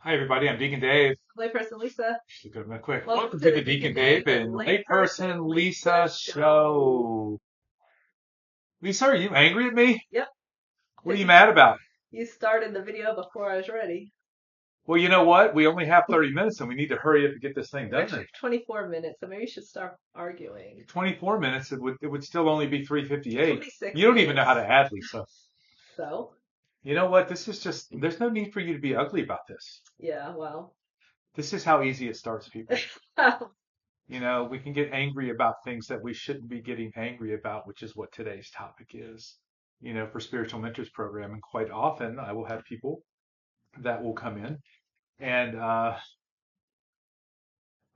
Hi, everybody. I'm Deacon Dave. Layperson Lisa. Just look at them quick. Welcome Welcome to to the the Deacon Deacon Dave Dave and and Layperson Layperson Lisa Lisa show. show. Lisa, are you angry at me? Yep. What are you mad about? You started the video before I was ready. Well, you know what? We only have 30 minutes and we need to hurry up and get this thing We're done. 24 minutes, so maybe you should start arguing. 24 minutes, it would still only be 3:58. 26 You don't even know how minutes. to add, Lisa. So, You know what? This is just, there's no need for you to be ugly about this. yeah, well. This is how easy it starts, people. We can get angry about things that we shouldn't be getting angry about, which is what today's topic is. For Spiritual Mentors Program. And quite often I will have people that will come in and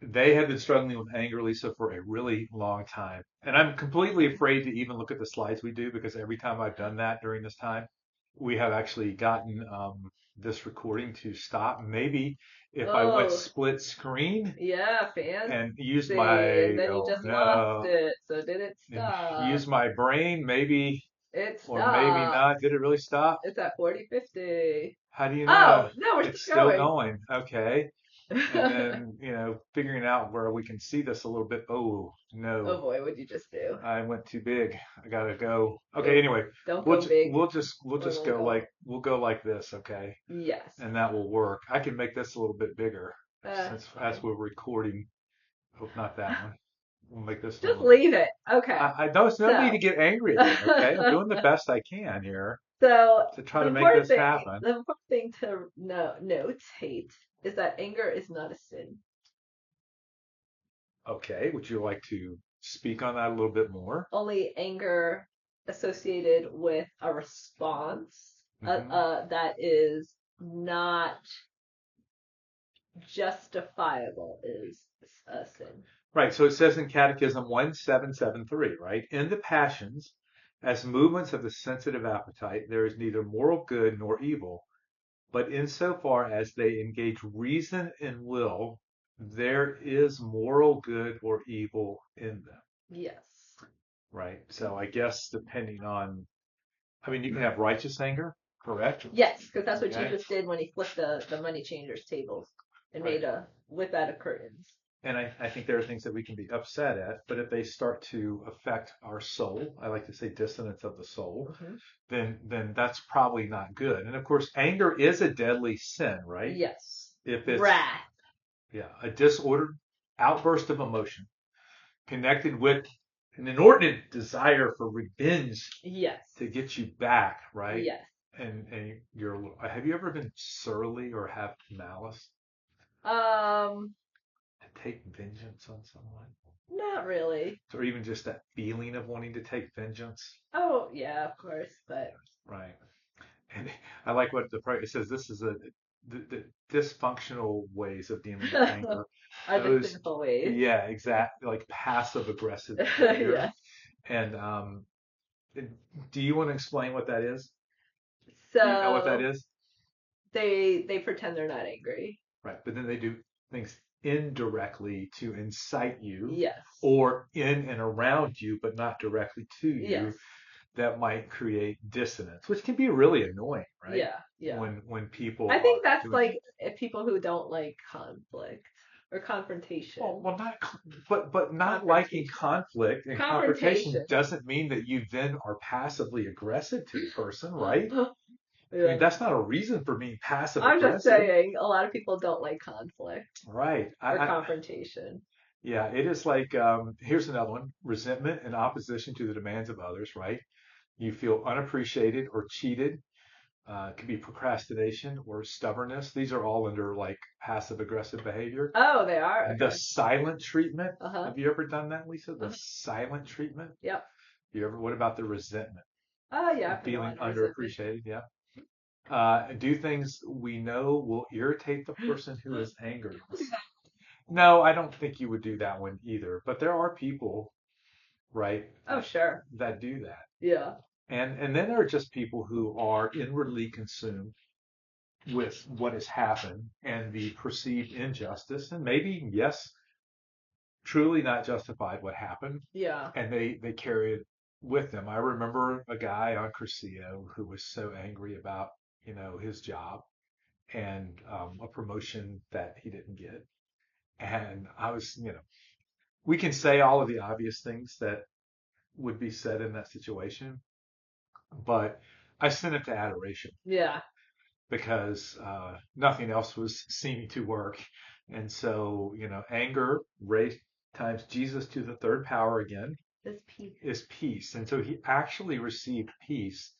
they have been struggling with anger, Lisa, for a really long time. And I'm completely afraid to even look at the slides we do because every time I've done that during this time, we have actually gotten this recording to stop. Maybe if I went Oh, split screen yeah, fancy. and used And my, then you oh just lost no, it, so did it and stop? use my brain, maybe, It or maybe stopped. not. Did it really stop? It's at 40:50. How do you know? Oh, no, we're It's still still going. going. Okay. And then, figuring out where we can see this a little bit. Oh, Oh no, boy, what'd you just do? I went too big. I gotta go. Okay, Oh, anyway, don't we'll go ju- big we'll just we'll or just we'll go go. like we'll go like this, okay? Yes. And that will work. I can make this a little bit bigger That's since as fine. we're recording. Hope not that one. We'll make this a Just little bit. leave it. Okay. I there's no need So, to get angry at me, okay? I'm doing the best I can here so to try to make this happen. the important thing to notate is that anger is not a sin. Okay, would you like to speak on that a little bit more? Only anger associated with a response Hmm. that is not justifiable is a sin. Right, so it says in Catechism 1773, right? In the passions, as movements of the sensitive appetite, there is neither moral good nor evil, but insofar as they engage reason and will, there is moral good or evil in them, Yes. right? So I guess depending on, I mean, you can have righteous anger, correct? Yes, because that's what Okay, Jesus did when he flipped the money changers tables and right. made a whip out of curtains. And I think there are things that we can be upset at, but if they start to affect our soul, I like to say dissonance of the soul, Hmm. then that's probably not good. And of course, anger is a deadly sin, right? Yes. If it's, Wrath. yeah, a disordered outburst of emotion connected with an inordinate desire for revenge Yes. to get you back, right? Yes. And have you ever been surly or have malice Um, to take vengeance on someone? not really. Or even just that feeling of wanting to take vengeance, Oh, yeah, of course, but right? And I like what it says. This is the dysfunctional ways of dealing with anger. are the Those, sinful ways. yeah, exactly, like passive aggressive behavior. Yes. And do you want to explain what that is? Do you know what that So is? they pretend they're not angry. Right, but then they do things indirectly to incite you, Yes. or in and around you, but not directly to Yes. you, that might create dissonance, which can be really annoying, right? Yeah. Yeah. When people I are think that's doing that. like people who don't like conflict or confrontation. Well, not, but not liking Confrontation. conflict and confrontation Confrontation. doesn't mean that you then are passively aggressive to the person, right? I mean, Yeah. that's not a reason for being passive I'm just aggressive, saying, a lot of people don't like conflict right? or confrontation. Yeah, it is like, here's another one: resentment and opposition to the demands of others, right? You feel unappreciated or cheated. It could be procrastination or stubbornness. These are all under like passive aggressive behavior. Oh, they are? The Okay. silent treatment. Uh-huh. Have you ever done that, Lisa? The Uh-huh. silent treatment? Yep. You ever, what about the resentment Oh, yeah, and I've been feeling on resentment. underappreciated? Yeah. Do things we know will irritate the person who is angry. No, I don't think you would do that one either. But there are people, right, Oh, sure. that do that. Yeah. And then there are just people who are inwardly consumed with what has happened and the perceived injustice, and maybe, yes, truly not justified what happened, Yeah. and they carry it with them. I remember a guy on Curcio who was so angry about his job, and a promotion that he didn't get. And I was, we can say all of the obvious things that would be said in that situation, but I sent it to adoration Yeah. because nothing else was seeming to work. And so, anger raised times Jesus to the third power again This peace. is peace. And so he actually received peace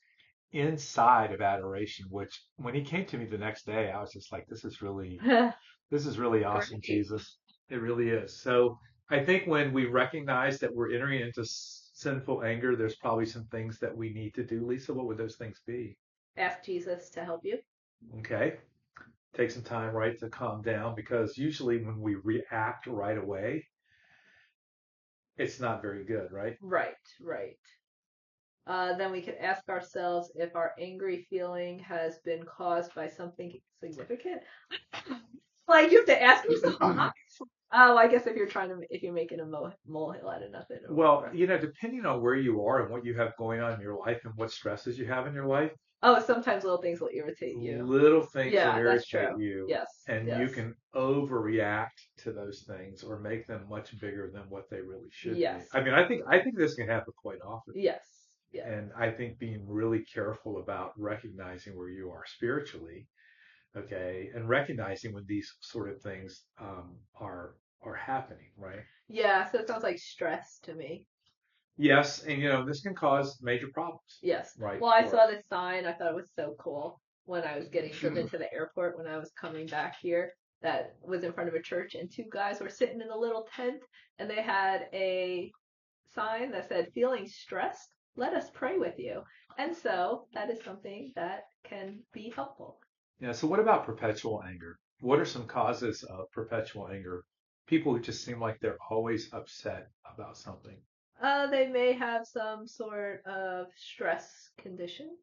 inside of adoration, which when he came to me the next day, I was just like, this is really awesome, Great. Jesus. It really is. So I think when we recognize that we're entering into sinful anger, there's probably some things that we need to do. Lisa, what would those things be? Ask Jesus to help you. Okay. Take some time, right, to calm down because usually when we react right away, it's not very good, right? Right, right. Then we could ask ourselves if our angry feeling has been caused by something significant. Like you have to ask yourself. Oh, I guess if you're making a molehill out of nothing or Well, whatever. depending on where you are and what you have going on in your life and what stresses you have in your life, Oh, sometimes little things will irritate you. little things will Yeah, that's irritate true. you, Yes, and you yes, can overreact to those things or make them much bigger than what they really should be. yes, I mean, I think this can happen quite often. yes, yes, And I think being really careful about recognizing where you are spiritually, okay, and recognizing when these sort of things are happening, right? yeah. So it sounds like stress to me. Yes, and this can cause major problems, Yes. right, Well, I for us. saw this sign. I thought it was so cool when I was getting driven to the airport when I was coming back here. That was in front of a church, and two guys were sitting in a little tent, and they had a sign that said, "Feeling stressed? Let us pray with you." And so that is something that can be helpful. Yeah, so what about perpetual anger? What are some causes of perpetual anger? People who just seem like they're always upset about something, They may have some sort of stress condition.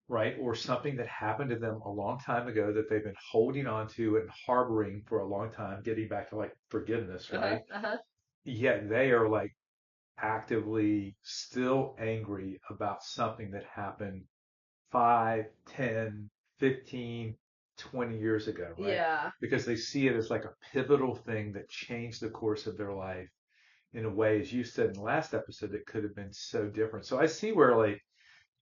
right? Or something that happened to them a long time ago that they've been holding on to and harboring for a long time, getting back to like forgiveness, Uh-huh, right? uh-huh. Yet they are like actively still angry about something that happened 5, 10, 15, 20 years ago, right? Yeah. Because they see it as like a pivotal thing that changed the course of their life in a way, as you said in the last episode, that could have been so different. So I see where like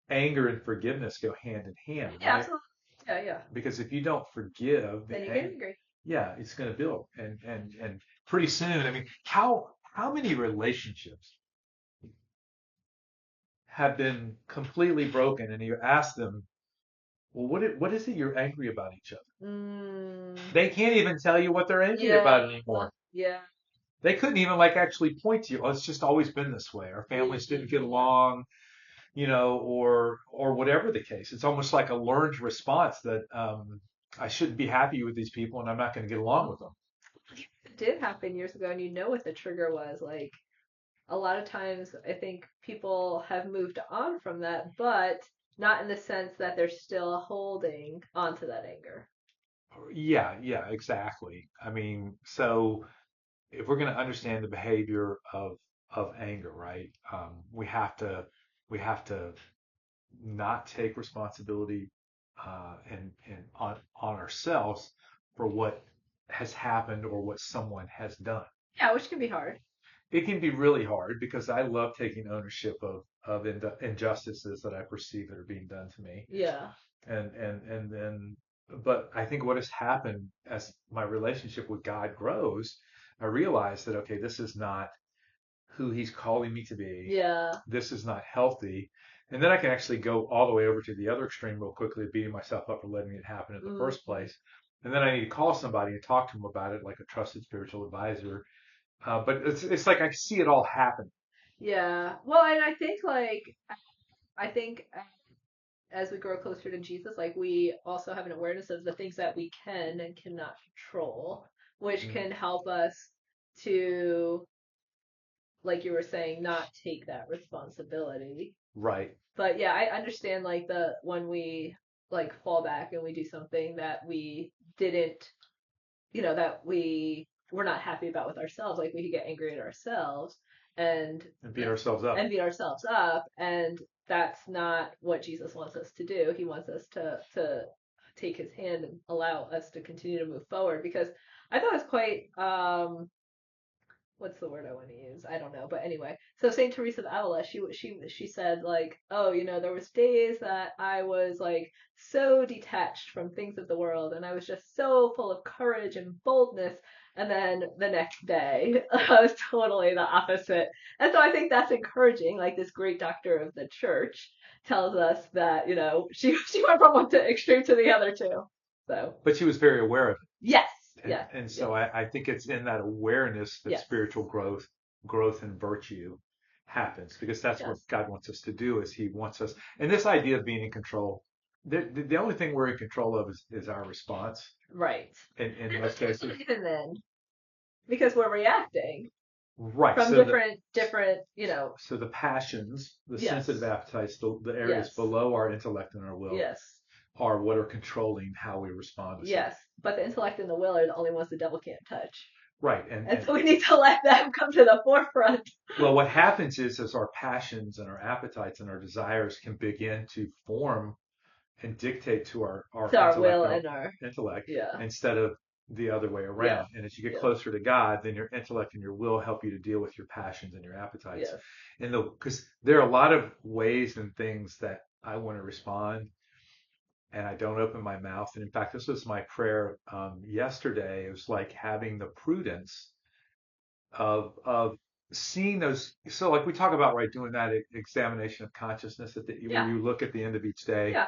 anger and forgiveness go hand in hand, Yeah, right? absolutely. Yeah, yeah. Because if you don't forgive, Then you get angry. yeah, it's going to build, and pretty soon. I mean, how many relationships have been completely broken, and you ask them, well, what is it you're angry about each other? Mm, They can't even tell you what they're angry yeah, about anymore. yeah, They couldn't even like actually point to you. Oh, it's just always been this way. Our families didn't get yeah. along, or whatever the case. It's almost like a learned response that I shouldn't be happy with these people and I'm not going to get along with them. It did happen years ago, and you know what the trigger was. Like a lot of times, I think people have moved on from that, but not in the sense that they're still holding onto that anger. Yeah, yeah, exactly. I mean, so if we're going to understand the behavior of anger, right? We have to not take responsibility and on ourselves for what has happened or what someone has done. Yeah, which can be hard. It can be really hard because I love taking ownership of injustices that I perceive that are being done to me, Yeah. and then. But I think what has happened as my relationship with God grows, I realize that okay, this is not who He's calling me to be. Yeah. This is not healthy. And then I can actually go all the way over to the other extreme real quickly, beating myself up for letting it happen in the Mm. first place. And then I need to call somebody and talk to them about it, like a trusted spiritual advisor. But it's like I see it all happen. Yeah. Well, and I think as we grow closer to Jesus, like we also have an awareness of the things that we can and cannot control, which Mm, can help us to, like you were saying, not take that responsibility. right. But yeah, I understand like the when we like fall back and we do something that we didn't, that we were not happy about with ourselves, like we could get angry at ourselves and And beat ourselves up. beat ourselves up, and that's not what Jesus wants us to do. He wants us to take his hand and allow us to continue to move forward. Because I thought it was quite what's the word I want to use? I don't know, but anyway. So Saint Teresa of Avila, she said like, oh, there was days that I was like so detached from things of the world, and I was just so full of courage and boldness, and then the next day I was totally the opposite. And so I think that's encouraging. Like this great doctor of the church tells us that she went from one to extreme to the other too. So But she was very aware of yes, it. yes, And yes, so I think it's in that awareness that yes, spiritual growth and virtue happens, because that's what yes. God wants us to do, is he wants us. And this idea of being in control, the only thing we're in control of is our response Right. in most cases. Even then, because we're reacting Right. from different, So the passions, the yes, sensitive appetites, the areas yes, below our intellect and our will yes, are what are controlling how we respond to something. yes. But the intellect and the will are the only ones the devil can't touch. Right. And so we need to let them come to the forefront. Well, what happens is our passions and our appetites and our desires can begin to form and dictate to our To our intellect, will and our, yeah, instead of the other way yes, around. And as you get yes, closer to God, then your intellect and your will help you to deal with your passions and your appetites. yes, And because there are a lot of ways and things that I want to respond, and I don't open my mouth. And in fact, this was my prayer yesterday. It was like having the prudence of seeing those. So like we talk about, right, doing that examination of consciousness where yeah, you look at the end of each day. yeah,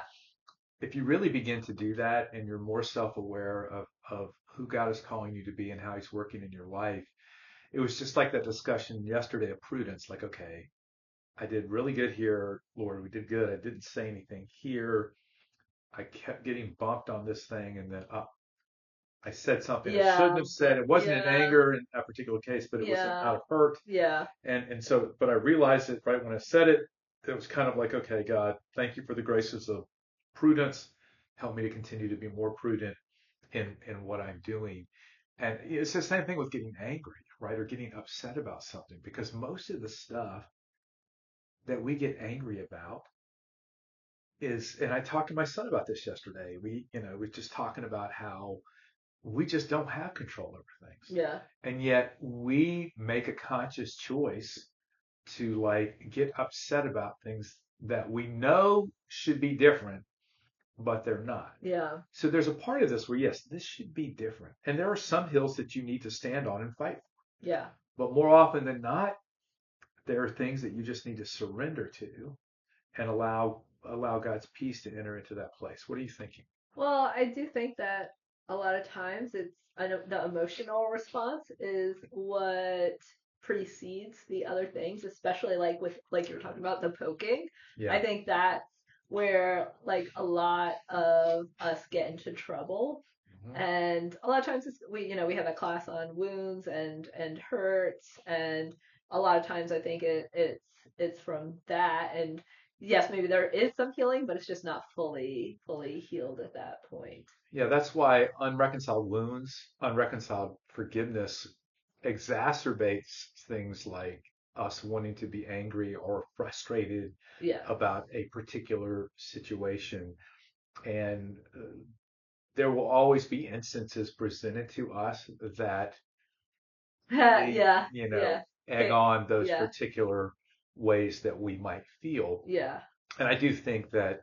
If you really begin to do that and you're more self-aware of who God is calling you to be and how he's working in your life, it was just like that discussion yesterday of prudence. Like, okay, I did really good here, Lord, we did good. I didn't say anything here. I kept getting bumped on this thing, and then I said something I shouldn't yeah, have said. It wasn't in yeah, anger in a particular case, but it was yeah, out of hurt. yeah, And so, but I realized it right when I said it. It was kind of like, okay, God, thank you for the graces of prudence. Help me to continue to be more prudent in what I'm doing. And it's the same thing with getting angry, right? Or getting upset about something, because most of the stuff that we get angry about and I talked to my son about this yesterday. We're just talking about how we just don't have control over things. yeah, And yet we make a conscious choice to like get upset about things that we know should be different, but they're not. yeah, So there's a part of this where, yes, this should be different. And there are some hills that you need to stand on and fight. yeah. But more often than not, there are things that you just need to surrender to and allow God's peace to enter into that place. What are you thinking? Well, I do think that a lot of times I know the emotional response is what precedes the other things, especially like with like you were talking about the poking. I Yeah. think that's where like a lot of us get into trouble. Hmm. And a lot of times we have a class on wounds and hurts, and a lot of times I think it's from that. And yes, maybe there is some healing, but it's just not fully healed at that point. Yeah, that's why unreconciled wounds, unreconciled forgiveness exacerbates things like us wanting to be angry or frustrated Yeah. about a particular situation. And there will always be instances presented to us that really, Yeah. Yeah. egg Okay. on those Yeah. particular ways that we might feel. Yeah. And I do think that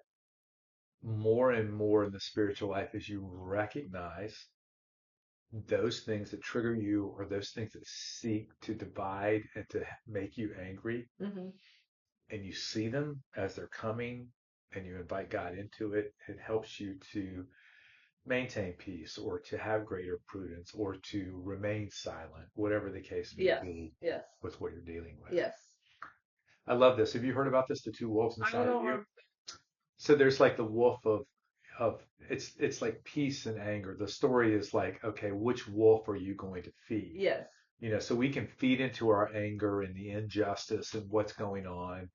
more and more in the spiritual life, as you recognize those things that trigger you or those things that seek to divide and to make you angry, Hmm. and you see them as they're coming and you invite God into it, it helps you to maintain peace or to have greater prudence or to remain silent, whatever the case may Yes. be Yes. with what you're dealing with. Yes. I love this. Have you heard about this? The two wolves I inside of don't you? know. So there's like the wolf of it's like peace and anger. The story is like, okay, which wolf are you going to feed? Yes. So we can feed into our anger and the injustice and what's going on,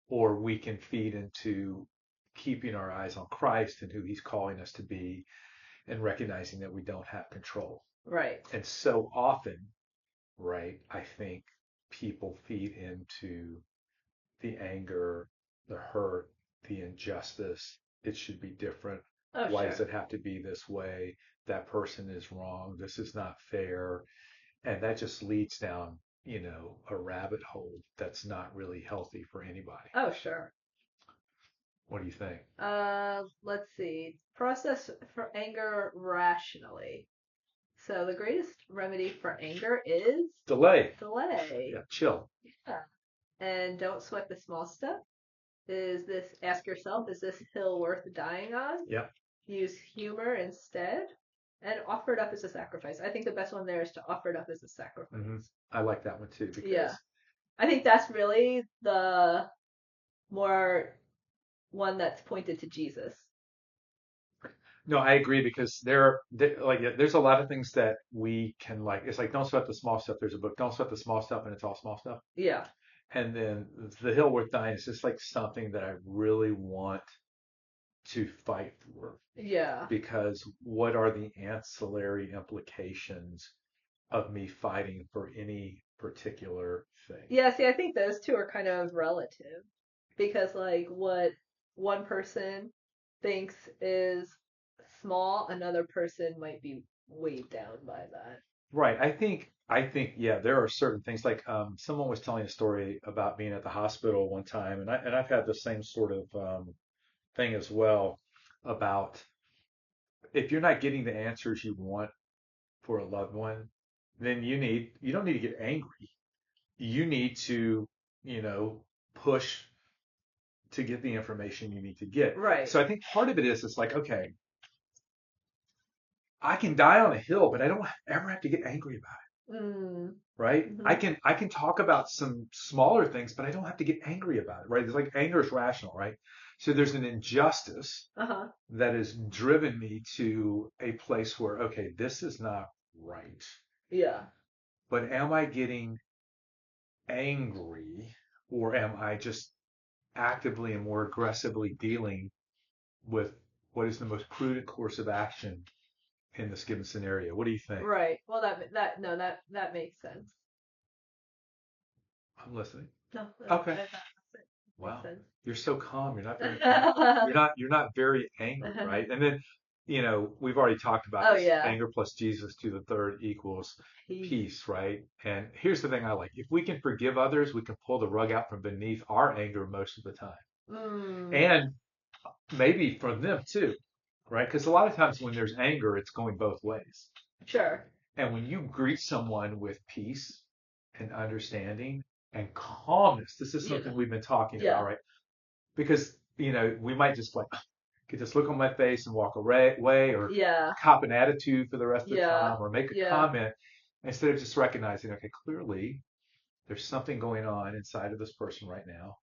or we can feed into keeping our eyes on Christ and who he's calling us to be and recognizing that we don't have control. Right. And so often, right, I think people feed into the anger, the hurt, the injustice. It should be different. Oh, Why does sure. it have to be this way? That person is wrong. This is not fair. And that just leads down, a rabbit hole that's not really healthy for anybody. Oh, sure. What do you think? Let's see. Process for anger rationally. So the greatest remedy for anger is Delay. delay. Yeah, chill. Yeah. And don't sweat the small stuff. Ask yourself, is this hill worth dying on? Yeah. Use humor instead. And offer it up as a sacrifice. I think the best one there is to offer it up as a sacrifice. I like that one too Yeah. because I think that's really the more one that's pointed to Jesus. no, I agree because there's a lot of things that we can like. It's like don't sweat the small stuff. There's a book, Don't Sweat the Small Stuff, and it's all small stuff. Yeah. And then the hill worth dying is just like something that I really want to fight for Yeah. because what are the ancillary implications of me fighting for any particular thing? Yeah, see, I think those two are kind of relative because, like, what one person thinks is small, another person might be weighed down by that. Right. I think yeah, there are certain things like someone was telling a story about being at the hospital one time and I've had the same sort of thing as well about if you're not getting the answers you want for a loved one, then you don't need to get angry. You need to, you know, push to get the information you need to get. Right. So I think part of it is it's like, okay, I can die on a hill, but I don't ever have to get angry about it. Mm. Right? I Hmm. can I can talk about some smaller things, but I don't have to get angry about it, right? It's like anger is rational, right? So there's an injustice Uh-huh. that has driven me to a place where, okay, this is not right. Yeah. But am I getting angry or am I just actively and more aggressively dealing with what is the most prudent course of action in this given scenario? What do you think? Right. Well, that no, that makes sense. I'm listening. No, Okay. that's it. Makes Wow. sense. You're so calm. You're not very you're not very angry, right? And then, we've already talked about Oh this yeah. anger plus Jesus to the third equals Peace. peace, right? And here's the thing I like. If we can forgive others, we can pull the rug out from beneath our anger most of the time. Mm. And maybe from them too, right? Because a lot of times when there's anger, it's going both ways. Sure. And when you greet someone with peace and understanding and calmness, this is something Yeah. we've been talking about, Yeah. right? Because, we might just like get this look on my face and walk away or Yeah. cop an attitude for the rest of the Yeah. time or make a Yeah. comment instead of just recognizing, okay, clearly there's something going on inside of this person right now,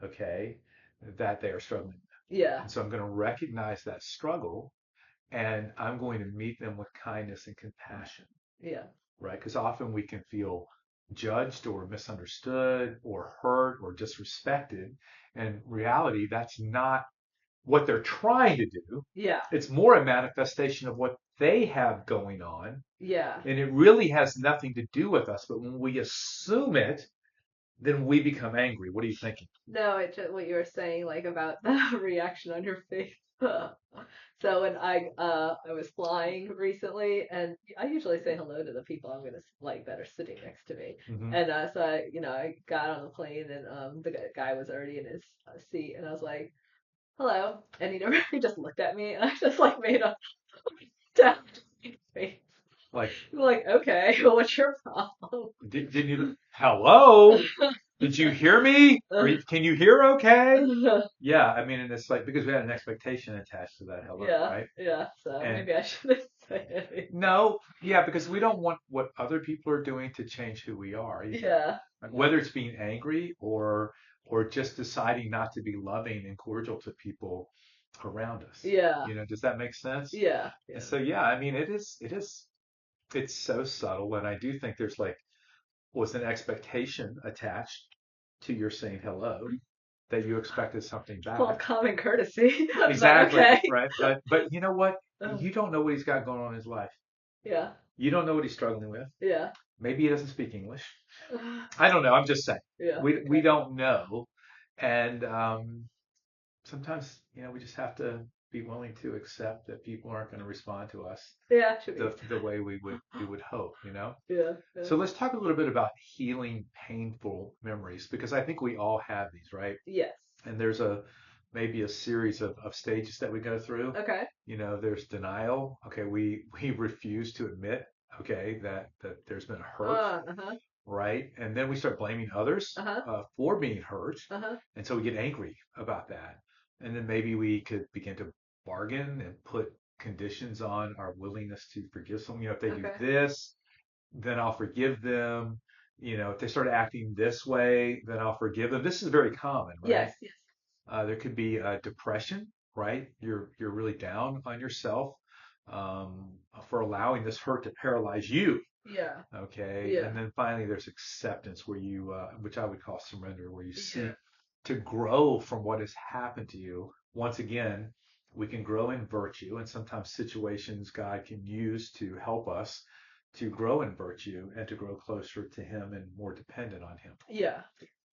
okay, that they are struggling with. Yeah. And so I'm going to recognize that struggle and I'm going to meet them with kindness and compassion, Yeah. right? Because often we can feel judged or misunderstood or hurt or disrespected. And reality, that's not what they're trying to do. Yeah. It's more a manifestation of what they have going on. Yeah. And it really has nothing to do with us. But when we assume it, then we become angry. What are you thinking? No, it's just what you were saying, like about the reaction on your face. So when I was flying recently, and I usually say hello to the people I'm gonna like that are sitting next to me, Hmm. and so I got on the plane, and the guy was already in his seat, and I was like, hello, and he never he just looked at me, and I just like made a down face. Like, I'm like, okay, well, what's your problem? didn't you? Hello? Did you hear me? Can you hear okay? Yeah, I mean, and it's like because we had an expectation attached to that hello, Yeah, right? yeah. So And maybe I shouldn't say anything. no, yeah, because we don't want what other people are doing to change who we are either. Yeah, Like, whether it's being angry or just deciding not to be loving and cordial to people around us. yeah, Does that make sense? yeah, And yeah. so yeah, I mean, it's so subtle, and I do think there's like was an expectation attached to your saying hello that you expected something Well, back. common courtesy. Is that Exactly, okay? right? But you know what? Oh, You don't know what he's got going on in his life. yeah, You don't know what he's struggling with. yeah, Maybe he doesn't speak English. I don't know. I'm just saying. yeah. We Okay. don't know, and sometimes we just have to be willing to accept that people aren't going to respond to us Yeah, should be. the way we would hope, you know? Yeah, yeah. So let's talk a little bit about healing painful memories because I think we all have these, right? Yes. And there's maybe a series of stages that we go through. Okay. You know, there's denial. Okay, we refuse to admit, okay, that there's been a hurt, Uh-huh. right? And then we start blaming others Uh-huh. for being hurt, Uh-huh. and so we get angry about that. And then maybe we could begin to bargain and put conditions on our willingness to forgive someone. You know, if they do Okay. this, then I'll forgive them. You know, if they start acting this way, then I'll forgive them. This is very common, right? Yes, yes. There could be depression, right? You're really down on yourself um, for allowing this hurt to paralyze you. Yeah. Okay, Yeah. and then finally there's acceptance, where you, which I would call surrender, where you Yeah. seek to grow from what has happened to you. Once again, we can grow in virtue, and sometimes situations God can use to help us to grow in virtue and to grow closer to Him and more dependent on Him. Yeah.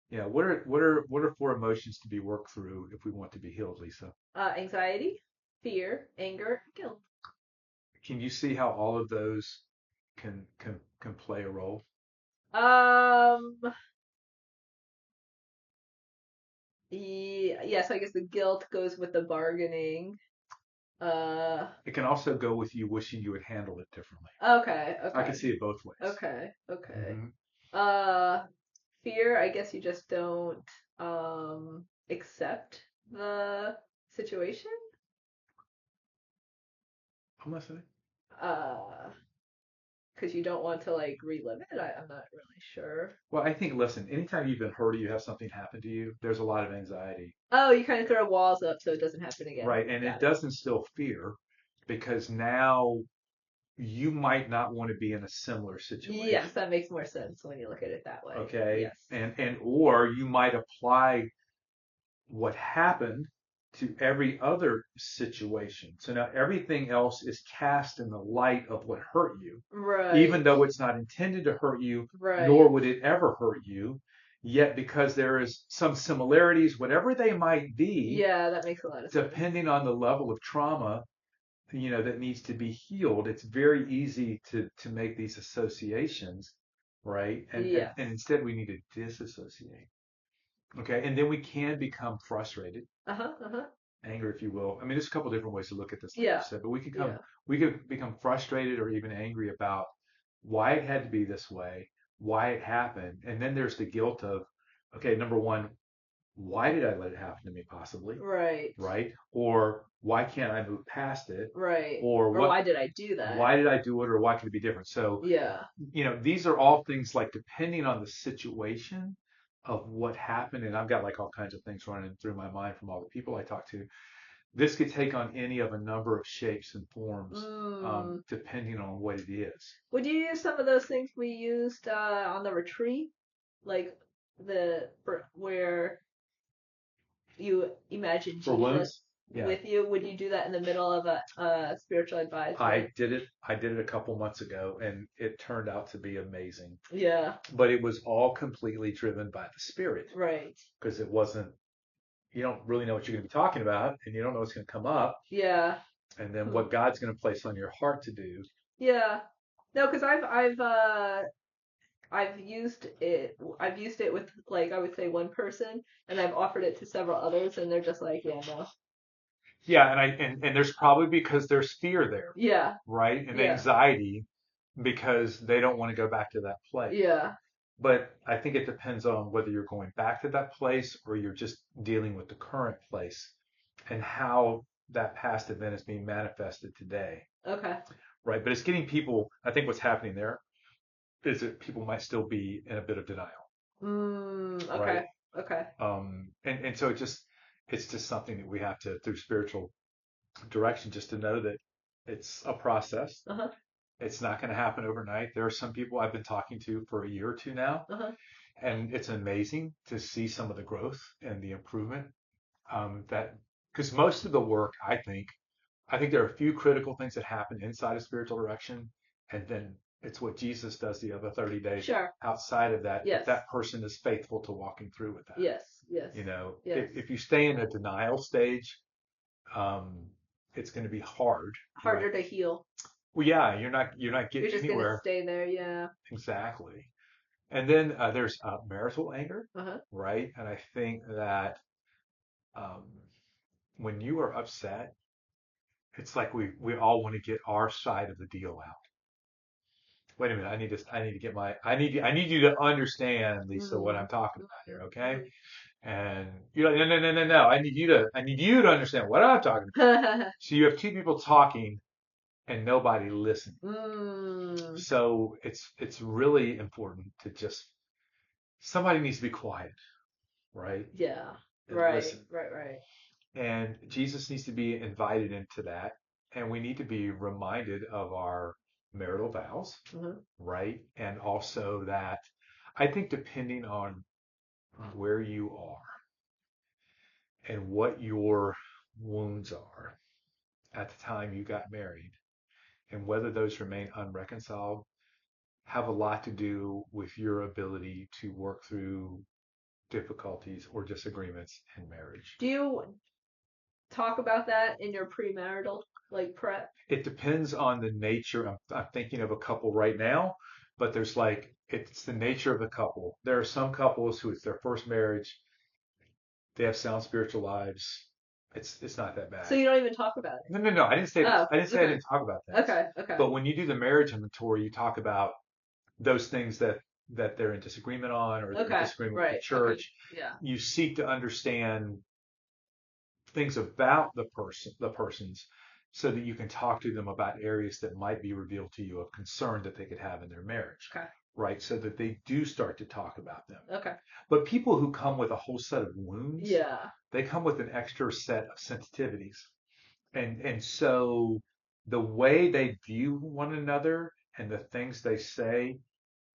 Yeah, what are four emotions to be worked through if we want to be healed, Lisa? Anxiety, fear, anger, guilt. Can you see how all of those can play a role? Um, yeah, so I guess the guilt goes with the bargaining. Uh, It can also go with you wishing you had handled it differently. okay, I can okay, see it both ways. okay, okay. Hmm. Uh, fear, I guess you just don't accept the situation. I'm listening. Uh, because you don't want to like relive it. I'm not really sure. Well, I think, listen, anytime you've been hurt or you have something happen to you, there's a lot of anxiety, Oh, you kind of throw walls up so it doesn't happen again. right? And it Got it. does instill fear because now you might not want to be in a similar Yes, situation. that makes more sense when you look at it that way. Okay. Yes. And or you might apply what happened to every other situation. So now everything else is cast in the light of what hurt you, even Right. though it's not intended to hurt you, nor Right. would it ever hurt you. Yet, because there is some similarities, whatever they might be, Yeah, that makes a lot of sense. depending on the level of trauma, that needs to be healed, it's very easy to make these associations, right? And Yes. and instead we need to disassociate. Okay, and then we can become frustrated, Uh-huh. Uh-huh. anger, if you will. I mean, there's a couple different ways to look at this, like you Yeah. said, but Yeah. we could become frustrated or even angry about why it had to be this way, why it happened, and then there's the guilt of, okay, number one, why did I let it happen to me, possibly, Right. right? Or why can't I move past it? Right. Or Or why did I do that? why did I do it, or why could it be different? So, Yeah. these are all things like depending on the situation of what happened, and I've got like all kinds of things running through my mind from all the people I talk to. This could take on any of a number of shapes and forms, Mm. depending on what it is. Would you use some of those things we used on the retreat? Like where you imagine For Jesus wounds, yeah, with you? Would you do that in the middle of a spiritual advisory? I did it. I did it a couple months ago, and it turned out to be amazing. Yeah. But it was all completely driven by the Spirit, Right. because it wasn't. You don't really know what you're going to be talking about, and you don't know what's going to come up, Yeah. and then Hmm. what God's going to place on your heart to do. Yeah. No, because I've used it. I've used it with like I would say one person, and I've offered it to several others, and they're just like, yeah, no. Yeah, and there's probably because there's fear there, Yeah. right? And Yeah. anxiety because they don't want to go back to that place. Yeah. But I think it depends on whether you're going back to that place or you're just dealing with the current place and how that past event is being manifested today, Okay. right? But it's getting people, I think what's happening there is that people might still be in a bit of denial, right? Okay. Okay. And so it's just something that we have to, through spiritual direction, just to know that it's a process. Uh-huh. It's not going to happen overnight. There are some people I've been talking to for a year or two now, Uh-huh. and it's amazing to see some of the growth and the improvement. That because most of the work, I think there are a few critical things that happen inside of spiritual direction, and then it's what Jesus does the other 30 days Sure. outside of that. If Yes. that person is faithful to walking through with that, Yes. Yes. you know, Yes. if you stay in a denial stage, it's going to be hard. Harder Right? to heal. Well, yeah, you're not You're getting just gonna anywhere. stay there, yeah. Exactly. And then there's marital anger, Uh-huh. right? And I think that um, when you are upset, it's like we all want to get our side of the deal out. Wait a minute, I need you to understand, Lisa, what I'm Mm-hmm. talking about here, okay? And you're like, no. I need you to understand what I'm talking about. Mm-hmm. So you have two people talking and nobody listening. Mm. So it's really important to just somebody needs to be quiet, right? Yeah. And Right, listen. right. And Jesus needs to be invited into that. And we need to be reminded of our marital vows, Mm-hmm. right? And also that I think depending on where you are and what your wounds are at the time you got married and whether those remain unreconciled have a lot to do with your ability to work through difficulties or disagreements in marriage. Do you talk about that in your premarital like prep? It depends on the nature. I'm thinking of a couple right now, but there's like, it's the nature of the couple. There are some couples who it's their first marriage, they have sound spiritual lives. It's not that So bad. you don't even talk about it. No. Oh, I didn't say I okay. didn't talk about things. Okay. But when you do the marriage inventory, you talk about those things that they're in disagreement on or they're in Okay. disagreement with the Right. Okay. church. Yeah. You seek to understand things about the persons, so that you can talk to them about areas that might be revealed to you of concern that they could have in their marriage, Okay. right? So that they do start to talk about them. Okay. But people who come with a whole set of wounds, Yeah. they come with an extra set of sensitivities. And so the way they view one another and the things they say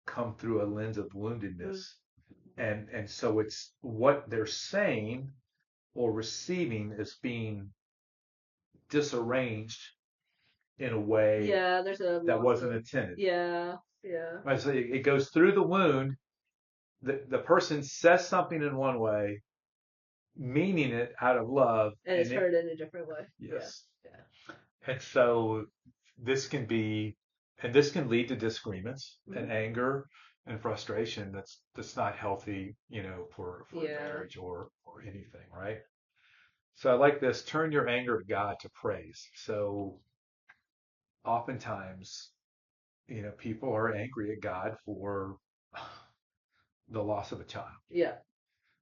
come through a lens of woundedness. Mm. And so it's what they're saying or receiving is being disarranged in a way Yeah, there's a that loss wasn't of. intended. Yeah. Yeah. Right? So it goes through the wound. The person says something in one way, meaning it out of love, And it's and it heard in a different way. Yeah. yes. Yeah. And so this can be, and this can lead to disagreements Mm-hmm. and anger and frustration. That's not healthy, for Yeah. marriage or anything, right? So I like this. Turn your anger to God to praise. So oftentimes, people are angry at God for the loss of a child, Yeah.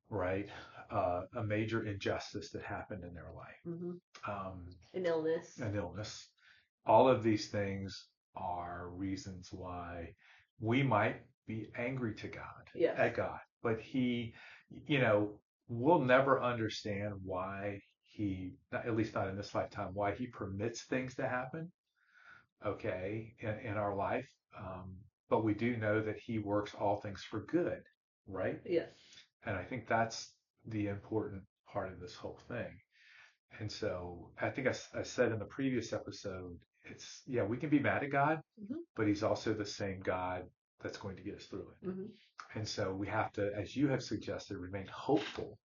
right? A major injustice that happened in their life, Mm-hmm. um, An illness. an illness. All of these things are reasons why we might be angry to God, Yes. at God, but He, you know, we'll never understand why He, at least not in this lifetime, why He permits things to happen, okay, in our life. Um, but we do know that He works all things for good, right? Yes. And I think that's the important part of this whole thing. And so I think I said in the previous episode, yeah, we can be mad at God, Mm-hmm. but He's also the same God that's going to get us through it. Mm-hmm. And so we have to, as you have suggested, remain hopeful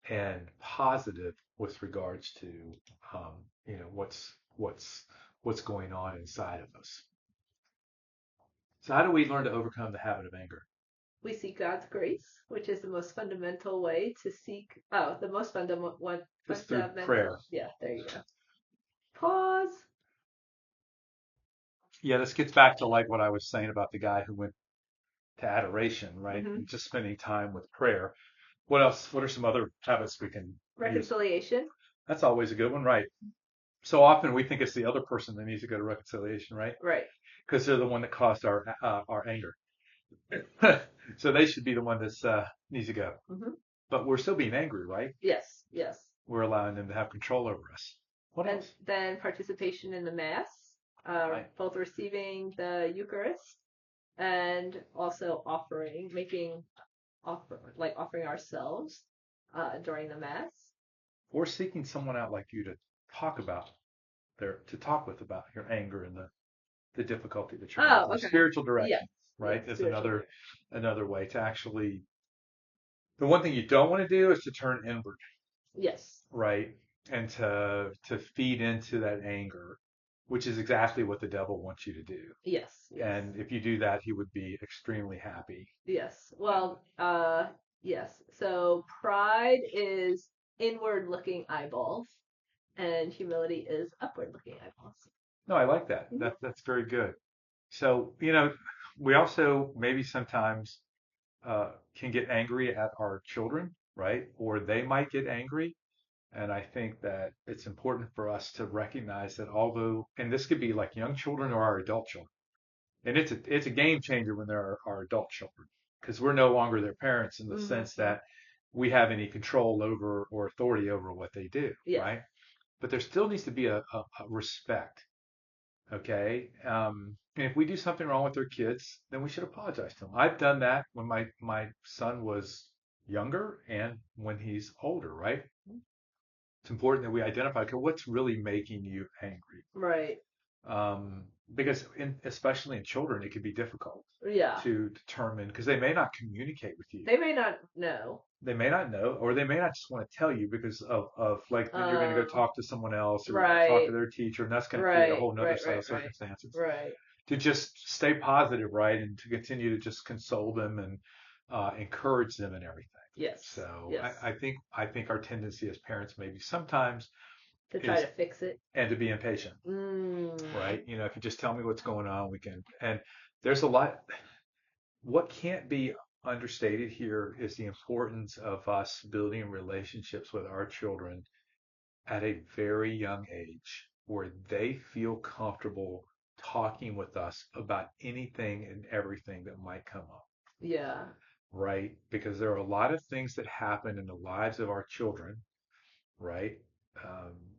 and positive with regards to, what's going on inside of us. So how do we learn to overcome the habit of anger? We seek God's grace, which is the most fundamental way to seek. Oh, the most fundamental one. It's through Fundamental. prayer. Yeah, there you go. Pause. Yeah, this gets back to like what I was saying about the guy who went to adoration, right? Mm-hmm. Just spending time with prayer. What else? What are some other habits we can use? Reconciliation. That's always a good one, right? So often we think it's the other person that needs to go to reconciliation, right? Right. Because they're the one that caused our anger. So they should be the one that needs to go. Mm-hmm. But we're still being angry, right? Yes. Yes. We're allowing them to have control over us. What And else? then participation in the Mass, Right. both receiving the Eucharist and also offering, offering ourselves during the Mass. Or seeking someone out like you to talk with about your anger and the difficulty that you're going through. Okay. Spiritual direction, Yes. right, Yes, is another way to actually. The one thing you don't want to do is to turn inward, Yes. right? and to feed into that anger, which is exactly what the devil wants you to do. Yes, yes. And if you do that, he would be extremely happy. Yes. Well, yes. So pride is inward looking eyeballs, and humility is upward looking eyeballs. No, I like that. Mhm. That's very good. So, we also maybe sometimes can get angry at our children, right? Or they might get angry. And I think that it's important for us to recognize that although, and this could be like young children or our adult children, and it's a game changer when they're our adult children, because we're no longer their parents in the sense Mhm. that we have any control over or authority over what they do, Yes. right? But there still needs to be a respect. Okay. And if we do something wrong with our kids, then we should apologize to them. I've done that when my son was younger and when he's older, right? It's important that we identify, okay, what's really making you angry? Right. Um, because especially in children, it can be difficult Yeah. to determine because they may not communicate with you. They may not know. They may not know, or they may not just want to tell you because of like then you're going to go Um. talk to someone else or you're going to talk to Right. their teacher, and that's going to create a Right. whole nother Right. set Right. of Right. circumstances. Right. To just stay positive, right, and to continue to just console them and encourage them and everything. Yes. So Yes. I think our tendency as parents maybe sometimes To try is to fix it. and to be impatient, Mm. right? If you just tell me what's going on, we can. And there's a lot. What can't be understated here is the importance of us building relationships with our children at a very young age where they feel comfortable talking with us about anything and everything that might come up, Yeah. right? Because there are a lot of things that happen in the lives of our children, right? Um,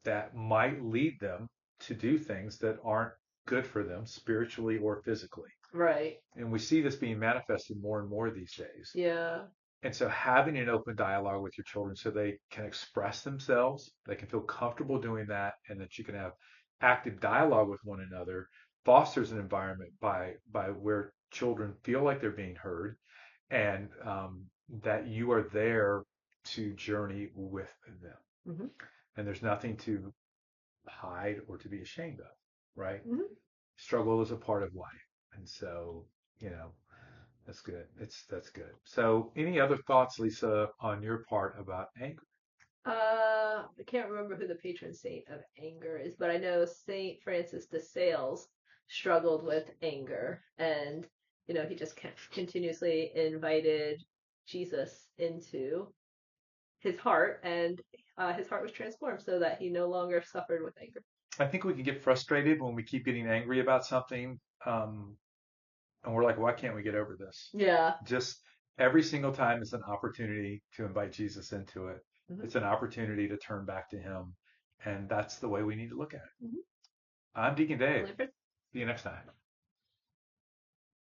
that might lead them to do things that aren't good for them spiritually or physically. Right. And we see this being manifested more and more these days. Yeah. And so having an open dialogue with your children so they can express themselves, they can feel comfortable doing that, and that you can have active dialogue with one another fosters an environment by where children feel like they're being heard and that you are there to journey with them. Hmm. And there's nothing to hide or to be ashamed of, right? Hmm. Struggle is a part of life. And so, you know, that's good. That's good. So, any other thoughts, Lisa, on your part about anger? I can't remember who the patron saint of anger is, but I know Saint Francis de Sales struggled with anger, and he just continuously invited Jesus into his heart, and his heart was transformed so that he no longer suffered with anger. I think we can get frustrated when we keep getting angry about something, and we're like, why can't we get over this? Yeah. Just every single time is an opportunity to invite Jesus into it. Hmm. It's an opportunity to turn back to Him, and that's the way we need to look at it. Hmm. I'm Deacon Dave. See you next time.